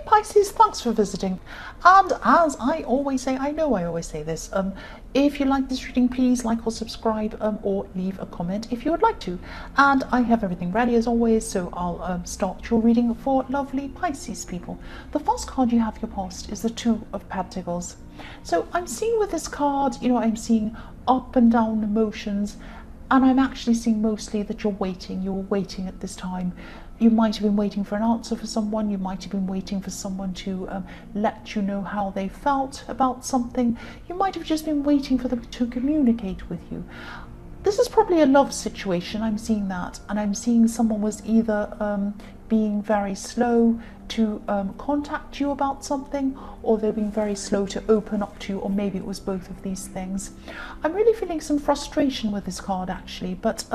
Hey Pisces, thanks for visiting. And as I always say, I know I always say this, if you like this reading, please like or subscribe, or leave a comment if you would like to. And I have everything ready as always, so I'll start your reading for lovely Pisces people. The first card you have your post is the Two of Pentacles. So I'm seeing with this card, I'm seeing up and down emotions, and I'm actually seeing mostly that you're waiting at this time. You might have been waiting for an answer for someone, you might have been waiting for someone to let you know how they felt about something, you might have just been waiting for them to communicate with you. This is probably a love situation, I'm seeing that, and I'm seeing someone was either being very slow to contact you about something, or they're being very slow to open up to you, or maybe it was both of these things. I'm really feeling some frustration with this card actually, but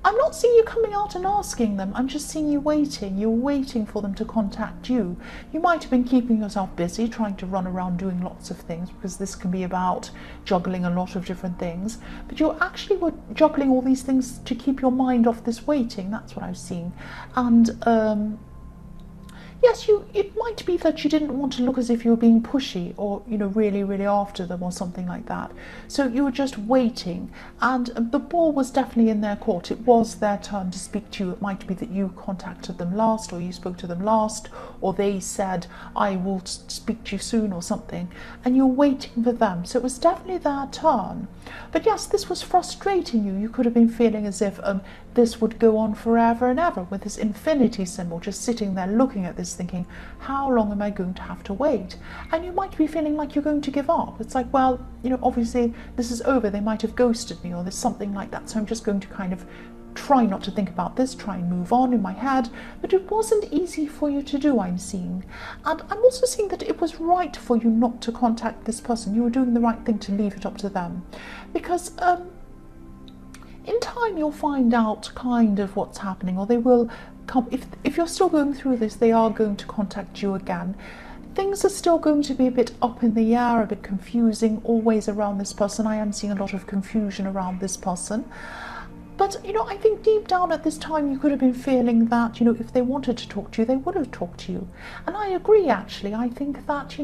I'm not seeing you coming out and asking them. I'm just seeing you waiting. You're waiting for them to contact you. You might have been keeping yourself busy, trying to run around doing lots of things, because this can be about juggling a lot of different things. But you're actually juggling all these things to keep your mind off this waiting. That's what I'm seeing. And yes, it might be that you didn't want to look as if you were being pushy or, really, really after them or something like that. So you were just waiting, and the ball was definitely in their court. It was their turn to speak to you. It might be that you contacted them last, or you spoke to them last, or they said, I will speak to you soon or something, and you're waiting for them. So it was definitely their turn. But yes, this was frustrating you. You could have been feeling as if this would go on forever and ever, with this infinity symbol, just sitting there looking at this thinking, how long am I going to have to wait? And you might be feeling like you're going to give up. It's like, well, obviously this is over. They might have ghosted me, or there's something like that. So I'm just going to kind of try not to think about this, try and move on in my head. But it wasn't easy for you to do, I'm seeing. And I'm also seeing that it was right for you not to contact this person. You were doing the right thing to leave it up to them. Because in time you'll find out kind of what's happening, or they will come. If you're still going through this, they are going to contact you again. Things are still going to be a bit up in the air, a bit confusing always around this person. I am seeing a lot of confusion around this person. But, I think deep down at this time you could have been feeling that, if they wanted to talk to you, they would have talked to you. And I agree, actually. I think that,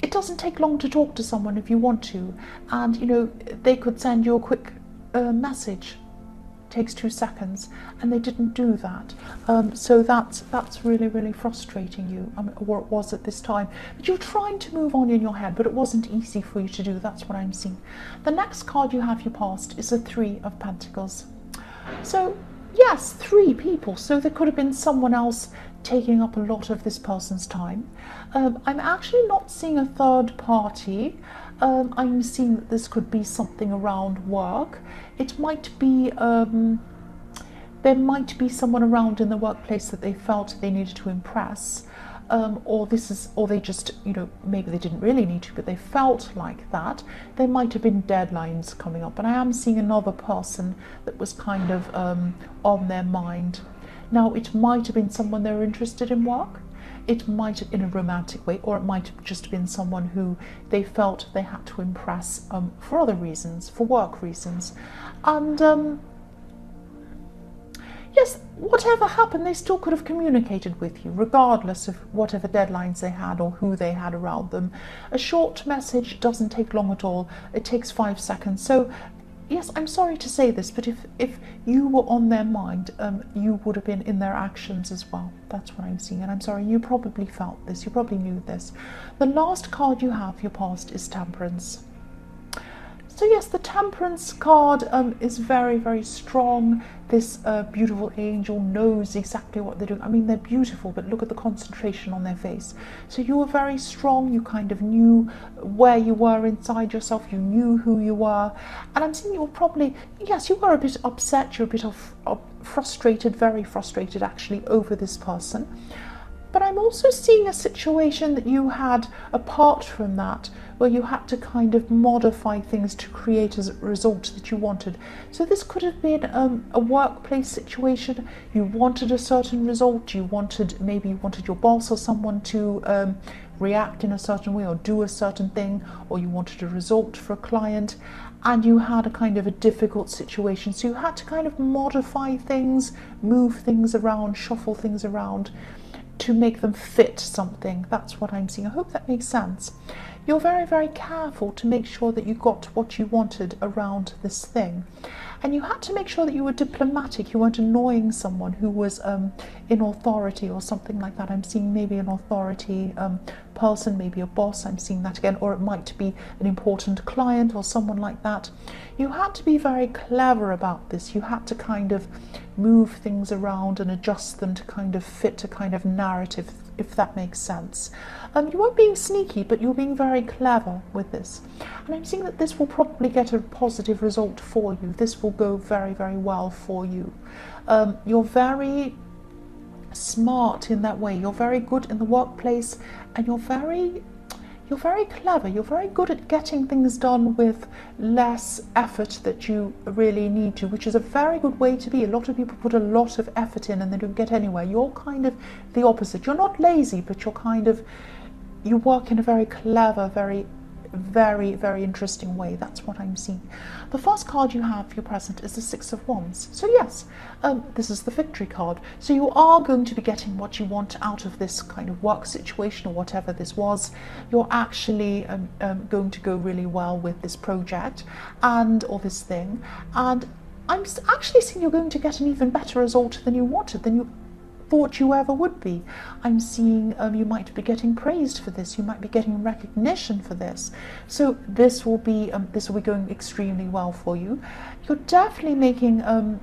it doesn't take long to talk to someone if you want to. And, they could send you a quick message. It takes 2 seconds, and they didn't do that. So that's really, really frustrating you, or it was at this time. But you're trying to move on in your head, but it wasn't easy for you to do. That's what I'm seeing. The next card you have your past is the Three of Pentacles. So yes, 3 people. So there could have been someone else taking up a lot of this person's time. I'm actually not seeing a third party. I'm seeing that this could be something around work. It might be, there might be someone around in the workplace that they felt they needed to impress. Or they just, maybe they didn't really need to, but they felt like that. There might have been deadlines coming up, and I am seeing another person that was kind of on their mind. Now, it might have been someone they were interested in work. It might have in a romantic way, or it might have just been someone who they felt they had to impress for other reasons, for work reasons. And yes, whatever happened, they still could have communicated with you, regardless of whatever deadlines they had or who they had around them. A short message doesn't take long at all. It takes 5 seconds. So yes, I'm sorry to say this, but if you were on their mind, you would have been in their actions as well. That's what I'm seeing, and I'm sorry, you probably felt this, you probably knew this. The last card you have, your past, is Temperance. So yes, the Temperance card is very, very strong. This beautiful angel knows exactly what they're doing. I mean, they're beautiful, but look at the concentration on their face. So you were very strong. You kind of knew where you were inside yourself. You knew who you were. And I'm seeing you were probably, yes, you were a bit upset. You're a bit of frustrated, very frustrated actually, over this person. But I'm also seeing a situation that you had apart from that, where you had to kind of modify things to create a result that you wanted. So this could have been a workplace situation. You wanted a certain result. Maybe you wanted your boss or someone to react in a certain way or do a certain thing, or you wanted a result for a client, and you had a kind of a difficult situation. So you had to kind of modify things, move things around, shuffle things around. to make them fit something. That's what I'm seeing. I hope that makes sense. You're very, very careful to make sure that you got what you wanted around this thing. And you had to make sure that you were diplomatic, you weren't annoying someone who was in authority or something like that. I'm seeing maybe an authority person, maybe a boss, I'm seeing that again, or it might be an important client or someone like that. You had to be very clever about this. You had to kind of move things around and adjust them to kind of fit a kind of narrative, if that makes sense. You weren't being sneaky, but you were being very clever with this. And I'm seeing that this will probably get a positive result for you. This will go very, very well for you. You're very smart in that way. You're very good in the workplace, and you're very clever. You're very good at getting things done with less effort that you really need to, which is a very good way to be. A lot of people put a lot of effort in and they don't get anywhere. You're kind of the opposite. You're not lazy, but you work in a very clever, very, very interesting way. That's what I'm seeing. The first card you have for your present is the Six of Wands. So yes, this is the victory card. So you are going to be getting what you want out of this kind of work situation or whatever this was. You're actually going to go really well with this project or this thing. And I'm actually seeing you're going to get an even better result than you wanted, than you thought you ever would be. I'm seeing you might be getting praised for this. You might be getting recognition for this. So this will be going extremely well for you. You're definitely making a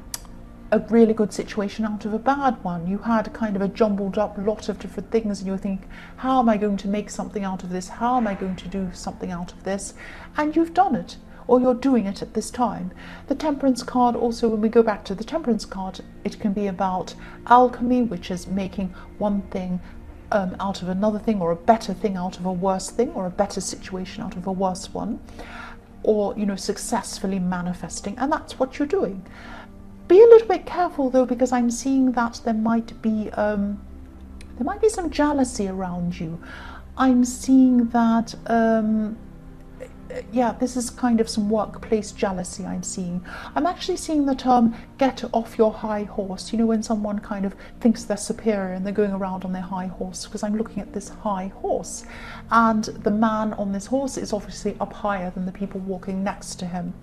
really good situation out of a bad one. You had kind of a jumbled up lot of different things and you were thinking, how am I going to make something out of this? How am I going to do something out of this? And you've done it, or you're doing it at this time. The Temperance card also, when we go back to the Temperance card, it can be about alchemy, which is making one thing out of another thing, or a better thing out of a worse thing, or a better situation out of a worse one, or successfully manifesting, and that's what you're doing. Be a little bit careful though, because I'm seeing that there might be some jealousy around you. I'm seeing that this is kind of some workplace jealousy I'm seeing. I'm actually seeing the term get off your high horse, when someone kind of thinks they're superior and they're going around on their high horse, because I'm looking at this high horse and the man on this horse is obviously up higher than the people walking next to him.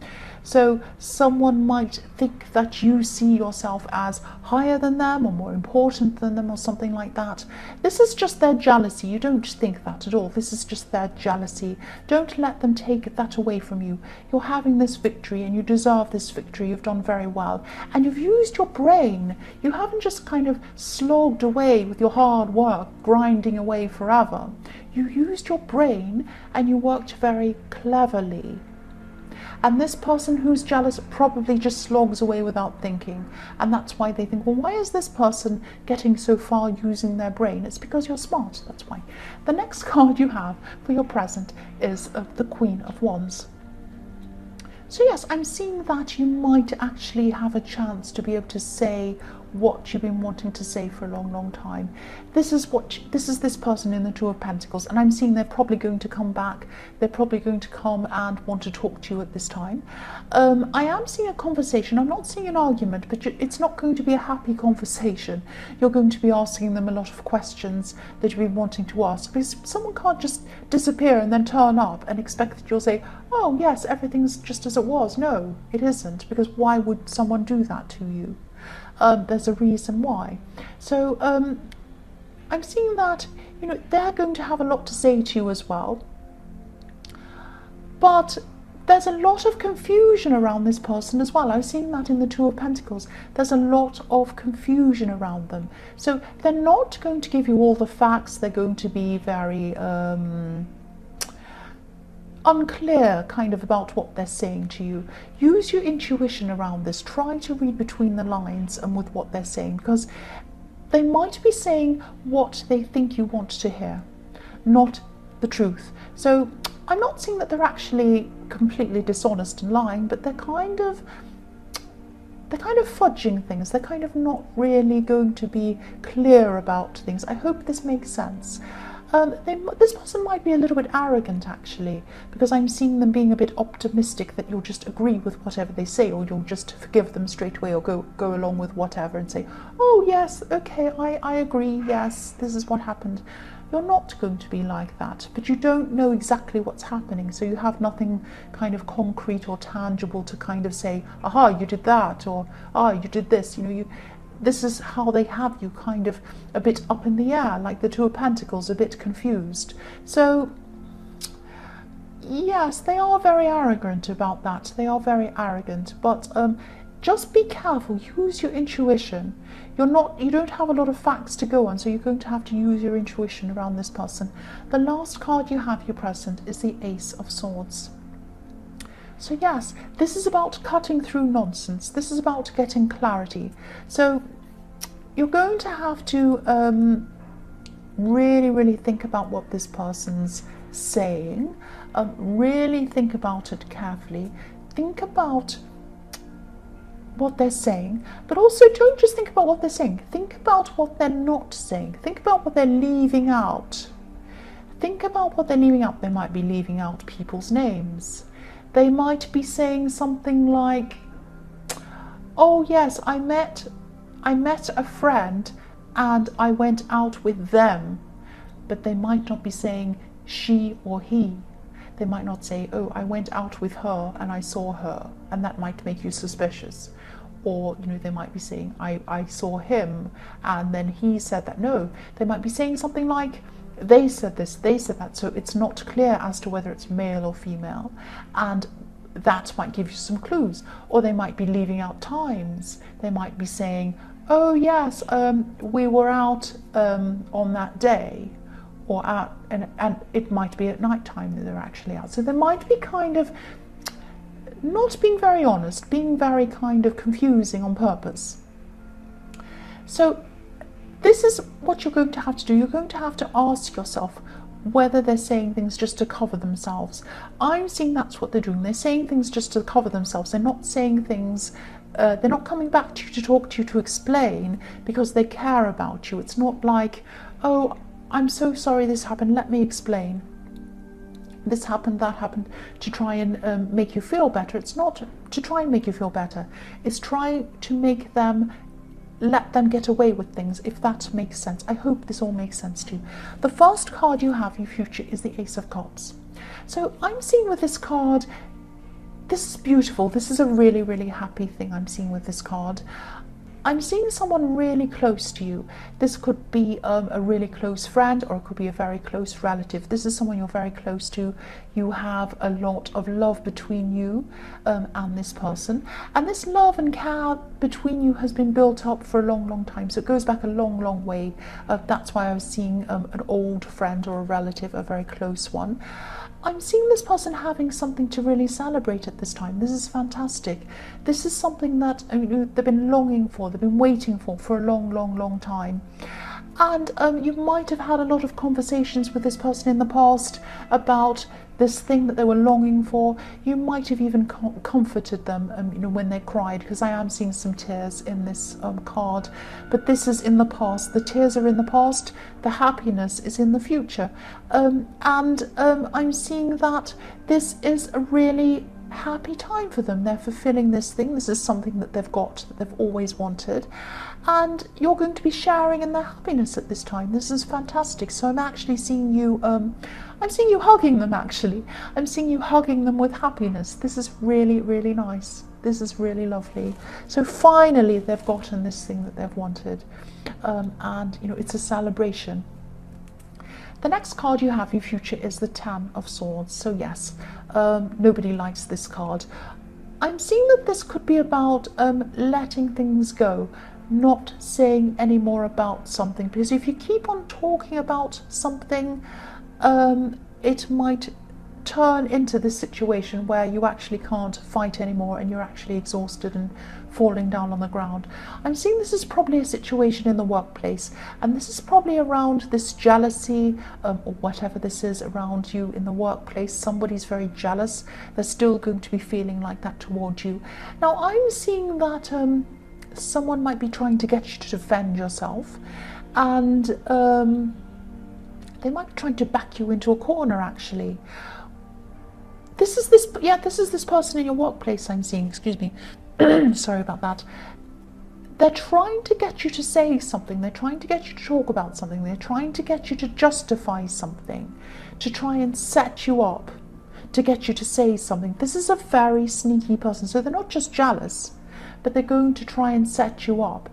So someone might think that you see yourself as higher than them or more important than them or something like that. This is just their jealousy. You don't think that at all. This is just their jealousy. Don't let them take that away from you. You're having this victory and you deserve this victory. You've done very well. And you've used your brain. You haven't just kind of slogged away with your hard work, grinding away forever. You used your brain and you worked very cleverly. And this person who's jealous probably just slogs away without thinking. And that's why they think, well, why is this person getting so far using their brain? It's because you're smart, that's why. The next card you have for your present is the Queen of Wands. So yes, I'm seeing that you might actually have a chance to be able to say what you've been wanting to say for a long time. This is this person in the Two of Pentacles, and I'm seeing they're probably going to come back. They're probably going to come and want to talk to you at this time. I am seeing a conversation. I'm not seeing an argument, but it's not going to be a happy conversation. You're going to be asking them a lot of questions that you've been wanting to ask, because someone can't just disappear and then turn up and expect that you'll say, oh yes, everything's just as it was. No, it isn't, because why would someone do that to you? There's a reason why. So I'm seeing that they're going to have a lot to say to you as well, but there's a lot of confusion around this person as well. I'm seeing that in the Two of Pentacles. There's a lot of confusion around them. So they're not going to give you all the facts. They're going to be very unclear kind of about what they're saying to you. Use your intuition around this. Try to read between the lines and with what they're saying, because they might be saying what they think you want to hear, not the truth. So I'm not saying that they're actually completely dishonest and lying, but they're kind of fudging things. They're kind of not really going to be clear about things. I hope this makes sense. This person might be a little bit arrogant actually, because I'm seeing them being a bit optimistic that you'll just agree with whatever they say, or you'll just forgive them straight away, or go along with whatever and say, oh yes, okay, I agree, yes, this is what happened. You're not going to be like that, but you don't know exactly what's happening, so you have nothing kind of concrete or tangible to kind of say, aha, you did that, or ah, you did this, this is how they have you kind of a bit up in the air, like the Two of Pentacles, a bit confused. So yes, they are very arrogant about that. They are very arrogant, but just be careful. Use your intuition. You don't have a lot of facts to go on, so you're going to have to use your intuition around this person. The last card you have your present is the Ace of Swords. So yes, this is about cutting through nonsense. This is about getting clarity. So you're going to have to really, really think about what this person's saying. Really think about it carefully. Think about what they're saying, but also don't just think about what they're saying. Think about what they're not saying. Think about what they're leaving out. Think about what they're leaving out. They might be leaving out people's names. They might be saying something like, oh yes, I met a friend and I went out with them. But they might not be saying she or he. They might not say, oh, I went out with her and I saw her, and that might make you suspicious. Or, they might be saying, I saw him and then he said that. No, they might be saying something like, they said this, they said that, so it's not clear as to whether it's male or female, and that might give you some clues. Or they might be leaving out times. They might be saying, oh yes, we were out on that day, or out, and it might be at night time that they're actually out. So they might be kind of not being very honest, being very kind of confusing on purpose. So this is what you're going to have to do. You're going to have to ask yourself whether they're saying things just to cover themselves. I'm seeing that's what they're doing. They're saying things just to cover themselves. They're not saying things, they're not coming back to you to talk to you, to explain, because they care about you. It's not like, oh, I'm so sorry this happened, let me explain. This happened, that happened, to try and make you feel better. It's not to try and make you feel better. It's trying to make them, let them get away with things, if that makes sense. I hope this all makes sense to you. The first card you have, your future, is the Ace of Cups. So I'm seeing with this card, this is beautiful. This is a really, really happy thing I'm seeing with this card. I'm seeing someone really close to you. This could be a really close friend, or it could be a very close relative. This is someone you're very close to. You have a lot of love between you and this person. And this love and care between you has been built up for a long, long time. So it goes back a long, long way. That's why I was seeing an old friend or a relative, a very close one. I'm seeing this person having something to really celebrate at this time. This is fantastic. This is something that they've been longing for, they've been waiting for a long, long, long time. And you might have had a lot of conversations with this person in the past about this thing that they were longing for. You might have even comforted them when they cried, because I am seeing some tears in this card. But this is in the past. The tears are in the past. The happiness is in the future. I'm seeing that this is a really happy time for them. They're fulfilling this thing. This is something that they've got, that they've always wanted, and you're going to be sharing in their happiness at this time. This is fantastic. So I'm actually seeing you I'm seeing you hugging them. Actually, I'm seeing you hugging them with happiness. This is really, really nice. This is really lovely. So finally they've gotten this thing that they've wanted, and it's a celebration. The next card you have, your future, is the Ten of Swords. So yes, nobody likes this card. I'm seeing that this could be about letting things go, not saying any more about something, because if you keep on talking about something, it might turn into this situation where you actually can't fight anymore and you're actually exhausted and falling down on the ground. I'm seeing this is probably a situation in the workplace, and this is probably around this jealousy or whatever this is around you in the workplace. Somebody's very jealous. They're still going to be feeling like that towards you. Now I'm seeing that someone might be trying to get you to defend yourself, and They might be trying to back you into a corner, actually. This is this person in your workplace I'm seeing, excuse me. Sorry about that. They're trying to get you to say something. They're trying to get you to talk about something. They're trying to get you to justify something, to try and set you up, to get you to say something. This is a very sneaky person. So they're not just jealous, but they're going to try and set you up.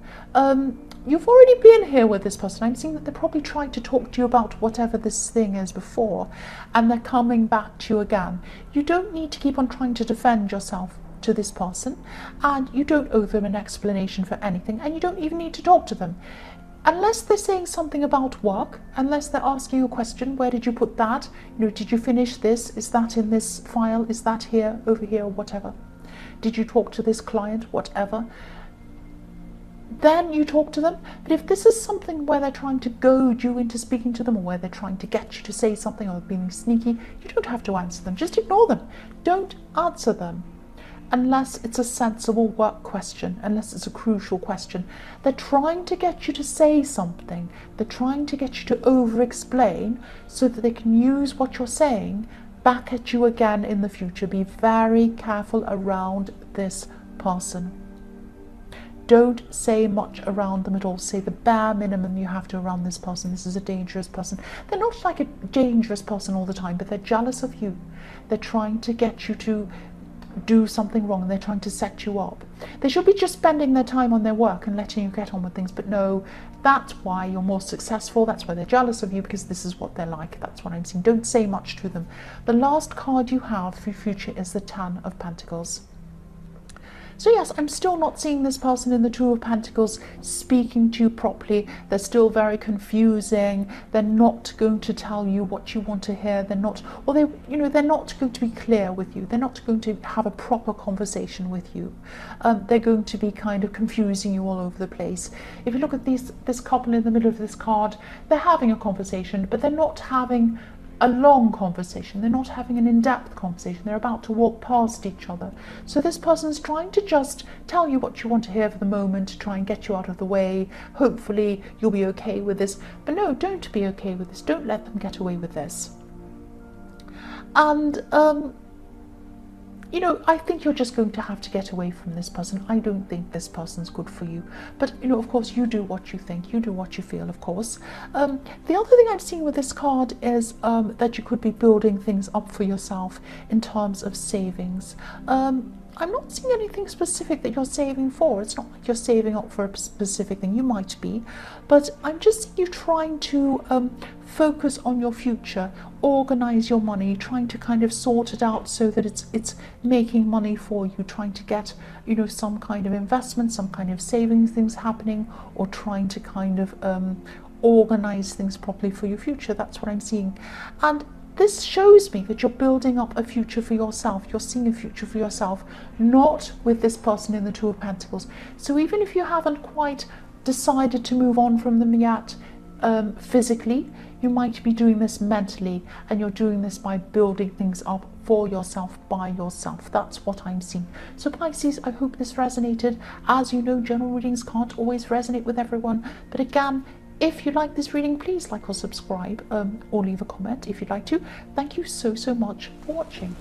You've already been here with this person. I'm seeing that they're probably trying to talk to you about whatever this thing is before, and they're coming back to you again. You don't need to keep on trying to defend yourself to this person, and you don't owe them an explanation for anything, and you don't even need to talk to them. Unless they're saying something about work, unless they're asking you a question, where did you put that? Did you finish this? Is that in this file? Is that here, over here, whatever? Did you talk to this client, whatever? Then you talk to them. But if this is something where they're trying to goad you into speaking to them, or where they're trying to get you to say something, or being sneaky, you don't have to answer them. Just ignore them. Don't answer them unless it's a sensible work question, unless it's a crucial question. They're trying to get you to say something. They're trying to get you to over-explain so that they can use what you're saying back at you again in the future. Be very careful around this person. Don't say much around them at all. Say the bare minimum you have to around this person. This is a dangerous person. They're not like a dangerous person all the time, but they're jealous of you. They're trying to get you to do something wrong, and they're trying to set you up. They should be just spending their time on their work and letting you get on with things, but no, that's why you're more successful. That's why they're jealous of you, because this is what they're like. That's what I'm seeing. Don't say much to them. The last card you have for your future is the Ten of Pentacles. So yes, I'm still not seeing this person in the Two of Pentacles speaking to you properly. They're still very confusing. They're not going to tell you what you want to hear. They're not, or they're not going to be clear with you. They're not going to have a proper conversation with you. They're going to be kind of confusing you all over the place. If you look at this couple in the middle of this card, they're having a conversation, but they're not having a long conversation. They're not having an in-depth conversation. They're about to walk past each other. So this person's trying to just tell you what you want to hear for the moment, to try and get you out of the way. Hopefully you'll be okay with this. But no, don't be okay with this. Don't let them get away with this. And I think you're just going to have to get away from this person. I don't think this person's good for you. But, of course, you do what you think. You do what you feel, of course. The other thing I'm seeing with this card is that you could be building things up for yourself in terms of savings. I'm not seeing anything specific that you're saving for. It's not like you're saving up for a specific thing. You might be, but I'm just seeing you trying to focus on your future, organize your money, trying to kind of sort it out so that it's making money for you, trying to get some kind of investment, some kind of savings things happening, or trying to kind of organize things properly for your future. That's what I'm seeing. And this shows me that you're building up a future for yourself. You're seeing a future for yourself, not with this person in the Two of Pentacles. So even if you haven't quite decided to move on from them yet, physically, you might be doing this mentally, and you're doing this by building things up for yourself, by yourself. That's what I'm seeing. So Pisces, I hope this resonated. As you know, general readings can't always resonate with everyone, but again, if you like this reading, please like or subscribe, or leave a comment if you'd like to. Thank you so much for watching.